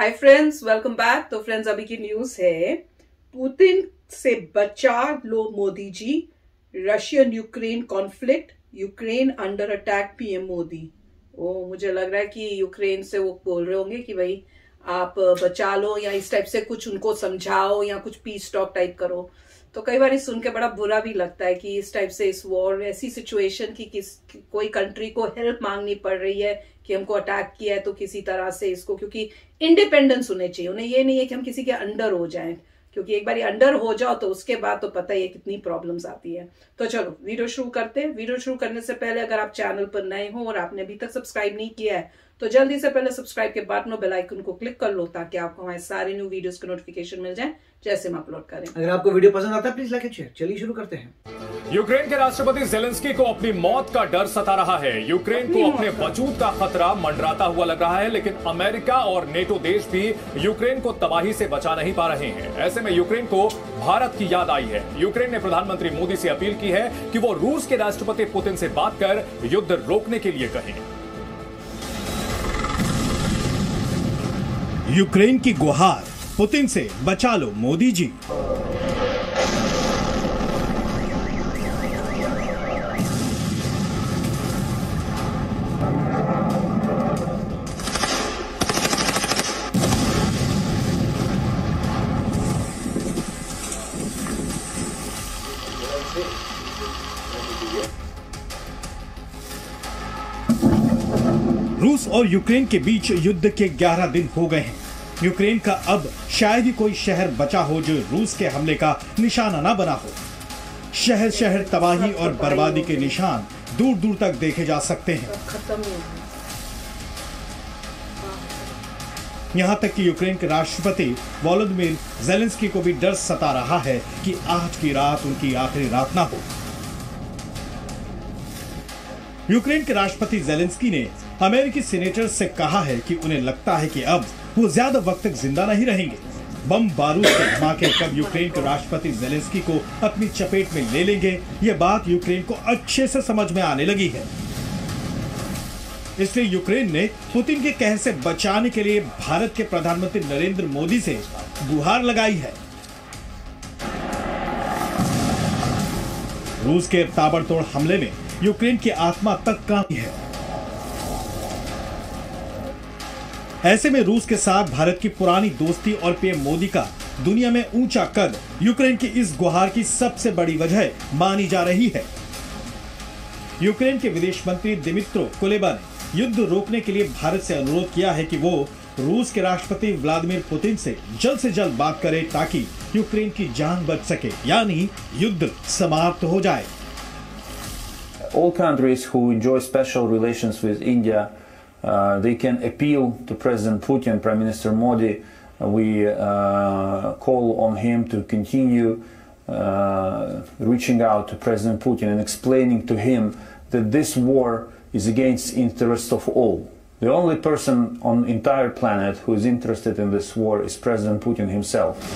हाय friends, welcome back. तो friends, अभी की न्यूज है, पुतिन से बचा लो Modi ji, Russian Ukraine conflict, Ukraine under attack, PM Modi. मुझे लग रहा है कि यूक्रेन से वो बोल रहे होंगे कि भाई आप बचा लो, या इस टाइप से कुछ उनको समझाओ, या कुछ पीस टॉक टाइप करो। तो कई बार सुन के बड़ा बुरा भी लगता है कि इस टाइप से इस वॉर, ऐसी सिचुएशन की कोई कंट्री को हेल्प मांगनी पड़ रही है कि हमको अटैक किया है, तो किसी तरह से इसको, क्योंकि इंडिपेंडेंस होने चाहिए उन्हें। ये नहीं है कि हम किसी के अंडर हो जाएं, क्योंकि एक बार अंडर हो जाओ तो उसके बाद तो पता ही है कितनी प्रॉब्लम्स आती है। तो चलो वीडियो शुरू करते हैं। वीडियो शुरू करने से पहले अगर आप चैनल पर नए हो और आपने अभी तक सब्सक्राइब नहीं किया है तो जल्दी से पहले सब्सक्राइब के बटन और बेल आइकन को क्लिक कर लो, ताकि आपको हमारे सारे न्यू वीडियोस के नोटिफिकेशन मिल जाए जैसे हम अपलोड करें। अगर आपको वीडियो पसंद आता है प्लीज लाइक एंड शेयर। चलिए शुरू करते हैं। यूक्रेन के राष्ट्रपति जेलेंस्की को अपनी मौत का डर सता रहा है। यूक्रेन को अपने वजूद का खतरा मंडराता हुआ लग रहा है, लेकिन अमेरिका और नेटो देश भी यूक्रेन को तबाही से बचा नहीं पा रहे हैं। ऐसे में यूक्रेन को भारत की याद आई है। यूक्रेन ने प्रधानमंत्री मोदी से अपील की है कि वो रूस के राष्ट्रपति पुतिन से बात कर युद्ध रोकने के लिए कहें। यूक्रेन की गुहार, पुतिन से बचा लो मोदी जी। रूस और यूक्रेन के बीच युद्ध के 11 दिन हो गए हैं। यूक्रेन का अब शायद ही कोई शहर बचा हो जो रूस के हमले का निशाना ना बना हो। शहर शहर तबाही और बर्बादी के निशान दूर दूर तक देखे जा सकते हैं। यहाँ तक कि यूक्रेन के राष्ट्रपति वोलोदिमीर जेलेंस्की को भी डर सता रहा है कि आज की रात उनकी आखिरी रात ना हो। यूक्रेन के राष्ट्रपति जेलेंस्की ने अमेरिकी सीनेटर्स से कहा है कि उन्हें लगता है कि अब वो ज्यादा वक्त तक जिंदा नहीं रहेंगे। बम बारूद के धमाके कब यूक्रेन के राष्ट्रपति जेलेंस्की को अपनी चपेट में ले लेंगे, ये बात यूक्रेन को अच्छे से समझ में आने लगी है। इसलिए यूक्रेन ने पुतिन के कहर से बचाने के लिए भारत के प्रधानमंत्री नरेंद्र मोदी से गुहार लगाई है। रूस के ताबड़तोड़ हमले में यूक्रेन की आत्मा तक कांपी है। ऐसे में रूस के साथ भारत की पुरानी दोस्ती और पीएम मोदी का दुनिया में ऊंचा कद यूक्रेन की इस गुहार की सबसे बड़ी वजह मानी जा रही है। यूक्रेन के विदेश मंत्री दिमित्रो कुलेबा ने युद्ध रोकने के लिए भारत से अनुरोध किया है कि वो रूस के राष्ट्रपति व्लादिमीर पुतिन से जल्द बात करे, ताकि यूक्रेन की जान बच सके, यानी युद्ध समाप्त हो जाए। All countries who enjoy special relations with India, they can appeal to President Putin, Prime Minister Modi. We call on him to continue reaching out to President Putin and explaining to him that this war is against the interests of all. The only person on the entire planet who is interested in this war is President Putin himself.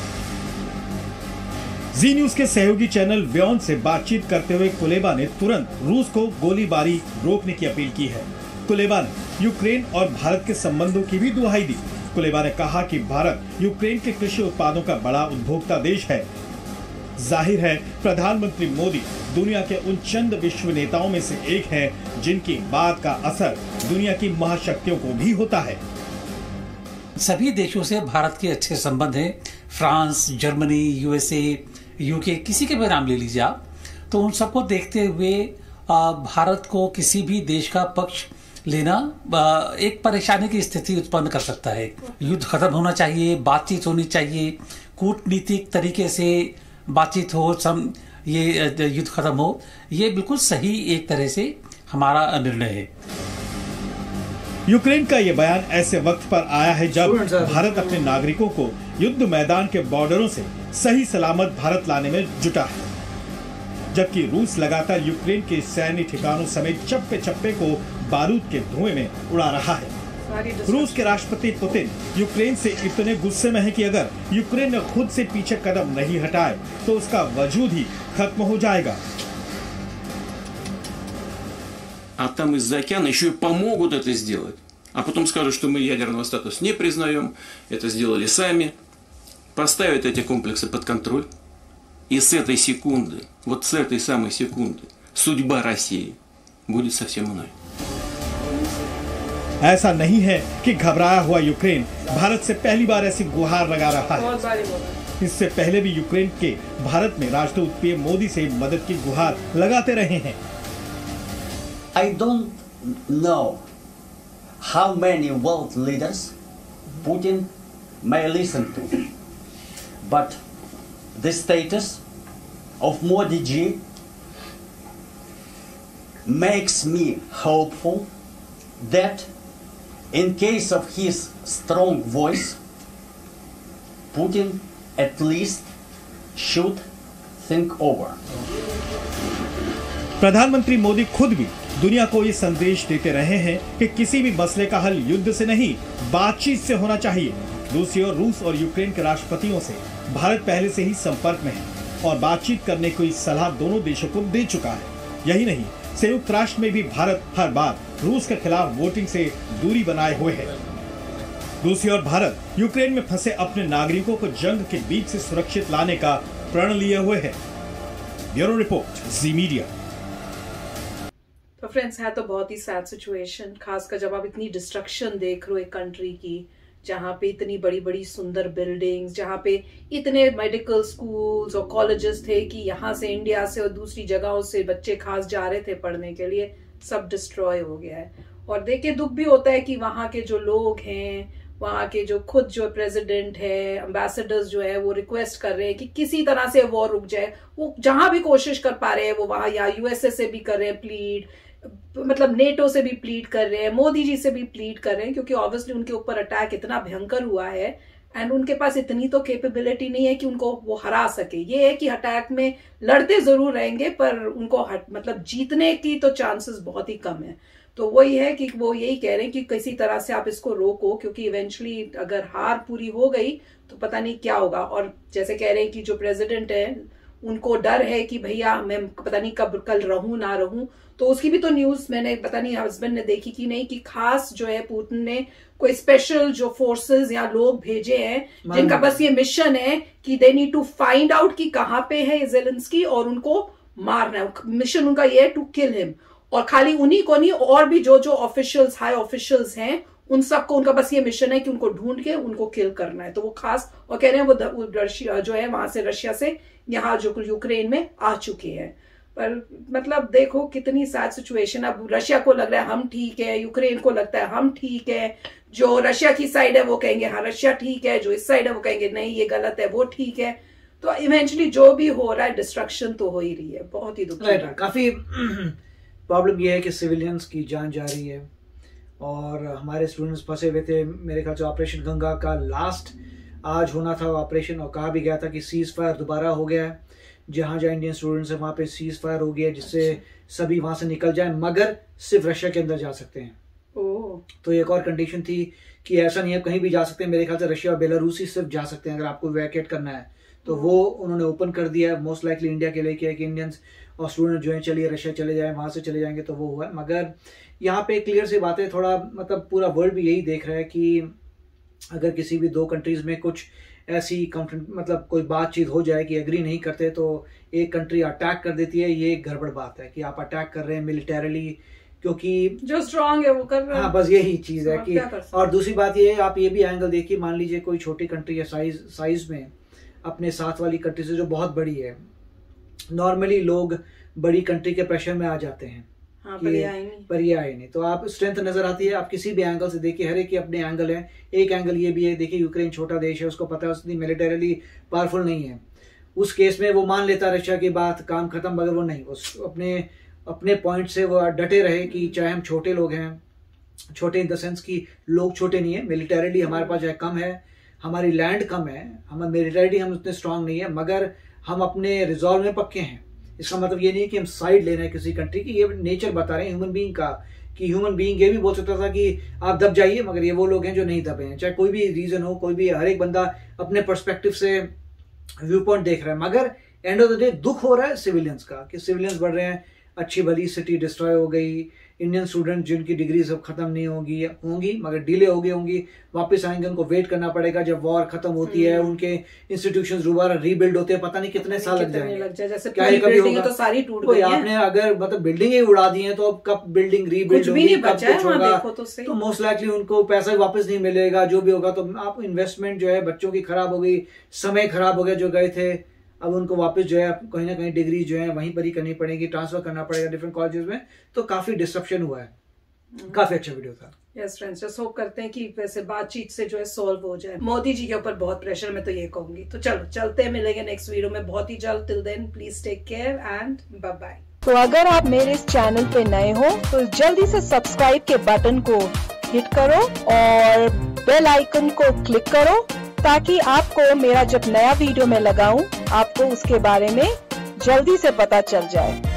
Zee News के सहयोगी channel व्योन से बातचीत करते हुए Kuleba ने तुरंत रूस को गोलीबारी रोकने की अपील की है। कुलेबा ने यूक्रेन और भारत के संबंधों की भी दुहाई दी। कुलेबा ने कहा कि भारत यूक्रेन के कृषि उत्पादों का बड़ा उपभोक्ता देश है। जाहिर है प्रधानमंत्री मोदी दुनिया के उन चंद विश्व नेताओं में से एक हैं जिनकी बात का असर दुनिया की महाशक्तियों को भी होता है। सभी देशों से भारत के अच्छे संबंध हैं। फ्रांस, जर्मनी, यूएसए, यूके, किसी के भी नाम ले लीजिए आप। तो उन सबको देखते हुए भारत को किसी भी देश का पक्ष लेना एक परेशानी की स्थिति उत्पन्न कर सकता है। युद्ध खत्म होना चाहिए, बातचीत होनी चाहिए, कूटनीतिक तरीके से बातचीत हो, ये युद्ध खत्म हो। ये बिल्कुल सही एक तरह से हमारा निर्णय है। यूक्रेन का ये बयान ऐसे वक्त पर आया है जब भारत अपने नागरिकों को युद्ध मैदान के बॉर्डरों से सही सलामत भारत लाने में जुटा है, जबकि रूस लगातार यूक्रेन के सैन्य ठिकानों समेत चप्पे चप्पे को बारूद के धुएं में उड़ा रहा है। रूस के राष्ट्रपति पुतिन यूक्रेन से इतने गुस्से में है कि अगर यूक्रेन ने खुद से पीछे कदम नहीं हटाए तो उसका वजूद ही खत्म हो जाएगा। А там из-за океана еще и помогут это сделать. а потом скажут, что мы ядерного статуса не признаем, это сделали сами, поставят эти комплексы под контроль, и с этой секунды, вот с этой самой секунды, судьба России будет совсем иной. ऐसा नहीं है कि घबराया हुआ यूक्रेन भारत से पहली बार ऐसी गुहार लगा रहा है। बहुत बारी बोला। इससे पहले भी यूक्रेन के भारत में राष्ट्रदूत पीएम मोदी से मदद की गुहार लगाते रहे हैं। I don't know how many world leaders Putin may listen to, but the status of Modi ji makes me hopeful that in case of his strong voice, Putin at least should think over. प्रधानमंत्री मोदी खुद भी दुनिया को ये संदेश देते रहे हैं कि किसी भी मसले का हल युद्ध से नहीं, बातचीत से होना चाहिए। दूसरी ओर रूस और यूक्रेन के राष्ट्रपतियों से भारत पहले से ही संपर्क में है और बातचीत करने की सलाह दोनों देशों को दे चुका है। यही नहीं, संयुक्त राष्ट्र में भी भारत हर बार रूस के खिलाफ वोटिंग से दूरी बनाए हुए है। दूसरी ओर भारत यूक्रेन में फंसे अपने नागरिकों को जंग के बीच से सुरक्षित लाने का प्रण लिए हुए है। ब्यूरो रिपोर्ट, जी मीडिया। तो फ्रेंड्स, है तो बहुत ही सैड सिचुएशन, खासकर जब आप इतनी डिस्ट्रक्शन देख रहे हो एक कंट्री की, जहाँ पे इतनी बड़ी बड़ी सुंदर बिल्डिंग्स, जहाँ पे इतने मेडिकल स्कूल्स और कॉलेजेस थे कि यहाँ से इंडिया से और दूसरी जगहों से बच्चे खास जा रहे थे पढ़ने के लिए, सब डिस्ट्रॉय हो गया है। और देख के दुख भी होता है कि वहाँ के जो लोग हैं, वहाँ के जो खुद जो प्रेसिडेंट है, एम्बेसडर्स जो है, वो रिक्वेस्ट कर रहे हैं कि किसी तरह से वॉर रुक जाए। वो जहां भी कोशिश कर पा रहे हैं वो वहां, या यूएसए से भी कर रहे हैं प्लीड, मतलब नेटो से भी प्लीड कर रहे हैं, मोदी जी से भी प्लीड कर रहे हैं, क्योंकि ऑब्वियसली उनके ऊपर अटैक इतना भयंकर हुआ है एंड उनके पास इतनी तो कैपेबिलिटी नहीं है कि उनको वो हरा सके। ये है कि अटैक में लड़ते जरूर रहेंगे पर उनको मतलब जीतने की तो चांसेस बहुत ही कम है। तो वही है कि वो यही कह रहे हैं कि किसी तरह से आप इसको रोको, क्योंकि इवेंचुअली अगर हार पूरी हो गई तो पता नहीं क्या होगा। और जैसे कह रहे हैं कि जो प्रेसिडेंट है उनको डर है कि भैया मैं पता नहीं कब कल रहूं ना रहूं, तो उसकी भी तो न्यूज मैंने पता नहीं हस्बैंड ने देखी कि नहीं, कि खास जो है पुतिन ने कोई स्पेशल जो फोर्सेस या लोग भेजे हैं जिनका बस ये मिशन है कि they need to find out कि कहां पे है जेलेंस्की और उनको मारना है। मिशन उनका ये है टू किल हिम। और खाली उन्हीं को नहीं, और भी जो जो ऑफिशियल्स, हाई ऑफिशियल्स हैं, उन सबको उनका बस ये मिशन है कि उनको ढूंढ के उनको किल करना है। तो वो खास और कह रहे हैं वो रशिया जो है वहां से, रशिया से यहाँ जो यूक्रेन में आ चुके हैं। पर मतलब देखो कितनी सैड सिचुएशन। अब रशिया को लग रहा है हम ठीक है, यूक्रेन को लगता है हम ठीक है, जो रशिया की साइड है वो कहेंगे हाँ रशिया ठीक है, जो इस साइड है वो कहेंगे नहीं ये गलत है, वो ठीक है। तो इवेंचुअली जो भी हो रहा है डिस्ट्रक्शन तो हो ही रही है। बहुत ही दुख। काफी प्रॉब्लम ये है कि सिविलियंस की जान जा रही है और हमारे स्टूडेंट्स फंसे हुए थे। मेरे ख्याल से ऑपरेशन गंगा का लास्ट आज होना था ऑपरेशन, और कहा भी गया था कि सीज फायर दोबारा हो गया है। जहां जहां इंडियन स्टूडेंट्स हैं वहां पे सीज फायर हो गया, जिससे सभी वहां से निकल जाएं, मगर सिर्फ रशिया के अंदर जा सकते हैं। तो एक और कंडीशन थी कि ऐसा नहीं है कहीं भी जा सकते हैं। मेरे ख्याल से रशिया और बेलारूस ही सिर्फ जा सकते हैं अगर आपको वैकेट करना है, तो वो उन्होंने ओपन कर दिया है। मोस्ट लाइकली इंडिया के लिए किया कि इंडियंस और स्टूडेंट जो है चलिए रशिया चले जाए, वहां से चले जाएंगे, तो वो हुआ है। मगर यहाँ पे क्लियर सी बात है, थोड़ा मतलब पूरा वर्ल्ड भी यही देख रहा है कि अगर किसी भी दो कंट्रीज में कुछ ऐसी मतलब कोई बातचीत हो जाए कि एग्री नहीं करते, तो एक कंट्री अटैक कर देती है। ये एक गड़बड़ बात है कि आप अटैक कर रहे हैं मिलिटरीली, क्योंकि जो स्ट्रांग है वो कर रहा है। हाँ, बस यही चीज है कि। और दूसरी बात ये है, आप ये भी एंगल देखिए, मान लीजिए कोई छोटी कंट्री है साइज में अपने साथ वाली कंट्री से जो बहुत बड़ी है, नॉर्मली लोग बड़ी कंट्री के प्रेशर में आ जाते हैं। हाँ, पर ये आए नहीं। तो आप स्ट्रेंथ नजर आती है, आप किसी भी एंगल से देखिए, हर एक के अपने एंगल है। एक एंगल ये भी है, देखिए यूक्रेन छोटा देश है, उसको पता है उसकी मिलिटरीली पावरफुल नहीं है। उस केस में वो मान लेता रशिया की बात, काम खत्म। मगर वो नहीं, उस अपने पॉइंट से वो डटे रहे कि चाहे हम छोटे लोग हैं, छोटे इन द सेंस कि लोग छोटे नहीं है, मिलिटरीली हमारे पास चाहे कम है, हमारी लैंड कम है, हम मिलिटरीली हम उतने स्ट्रांग नहीं है, मगर हम अपने रिजॉल्व में पक्के हैं। इसका मतलब ये नहीं है कि हम साइड ले रहे हैं किसी कंट्री की, ये नेचर बता रहे हैं ह्यूमन बीइंग का, कि ह्यूमन बीइंग ये भी बोल सकता था कि आप दब जाइए, मगर ये वो लोग हैं जो नहीं दबे हैं। चाहे कोई भी रीजन हो, कोई भी, हर एक बंदा अपने पर्सपेक्टिव से व्यू पॉइंट देख रहा है। मगर एंड ऑफ द डे दुख हो रहा है सिविलियंस का, कि सिविलियंस बढ़ रहे हैं, अच्छी भली सिटी डिस्ट्रॉय हो गई, इंडियन स्टूडेंट जिनकी डिग्री सब खत्म नहीं होंगी मगर डिले हो गई होंगी, वापस आएंगे, उनको वेट करना पड़ेगा जब वॉर खत्म होती है, उनके इंस्टीट्यूशंस दोबारा रीबिल्ड होते हैं, पता नहीं कितने साल लग जाएंगे। जैसे क्या कभी होगा तो सारी टूट गई है। आपने अगर मतलब बिल्डिंग ही उड़ा दी है तो अब कब बिल्डिंग रीबिल्ड होगी, कब कुछ होगा, तो मोस्ट लाइकली उनको पैसा वापस नहीं मिलेगा, जो भी होगा। तो आप इन्वेस्टमेंट जो है बच्चों की खराब हो गई, समय खराब हो गया जो गए थे, अब उनको वापस जो है कहीं ना कहीं डिग्री जो है वहीं पर ही करनी पड़ेगी, ट्रांसफर करना पड़ेगा डिफरेंट कॉलेजेस में। तो काफी डिस्ट्रप्शन हुआ है। काफी अच्छा वीडियो था। यस फ्रेंड्स, जस्ट होप करते हैं कि वैसे बातचीत से जो है सॉल्व हो जाए। मोदी जी के ऊपर बहुत प्रेशर, मैं तो ये कहूंगी। तो चलो चलते हैं, मिलेंगे नेक्स्ट वीडियो में बहुत ही जल्द। Till then please take care and bye bye. तो अगर आप मेरे इस चैनल पे नए हो तो जल्दी से सब्सक्राइब के बटन को हिट करो और बेल आइकन को क्लिक करो, ताकि आपको मेरा जब नया वीडियो मैं लगाऊं आपको उसके बारे में जल्दी से पता चल जाए।